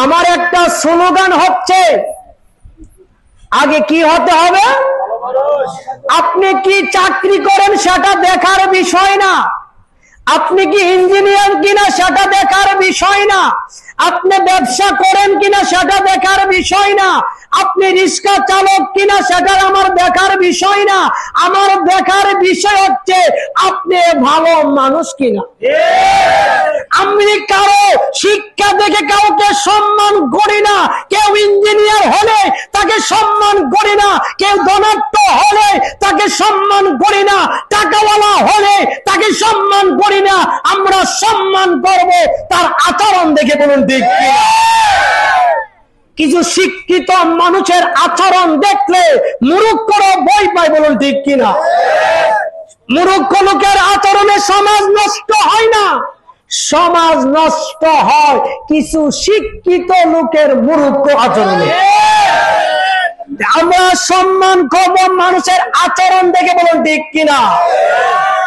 আমার একটা স্লোগান হচ্ছে, আগে কি হতে হবে? আপনি কি চাকরি করেন সেটা দেখার বিষয় না, আপনি কি ইঞ্জিনিয়ার কিনা সেটা দেখার বিষয় না, আপনি ব্যবসা করেন কিনা সেটা দেখার বিষয় না, আপনি রিক্সা চালক কিনা সেটা আমার দেখার বিষয় না। আমার দেখার বিষয় হচ্ছে আপনি ভালো মানুষ কিনা। আমি কারো শিক্ষা দেখে কাউকে সম্মান করি না। কেউ ইঞ্জিনিয়ার হলে তাকে সম্মান করি না, কেউ ধনাঢ্য হলে তাকে সম্মান করি না, টাকাওয়ালা হলে তাকে সম্মান করি না। আমরা সম্মান করব তার আচরণ দেখে। বলুন ঠিক কিনা? কিছু শিক্ষিত মানুষের আচরণ দেখলে মূর্খরা ভয় পায়। বলুন ঠিক কিনা? মূর্খ লোকের আচরণে সমাজ নষ্ট হয় না, সমাজ নষ্ট হয় কিছু শিক্ষিত লোকের মূর্খ আচরণে। আমরা সম্মান করব মানুষের আচরণ দেখে। বলুন ঠিক কিনা?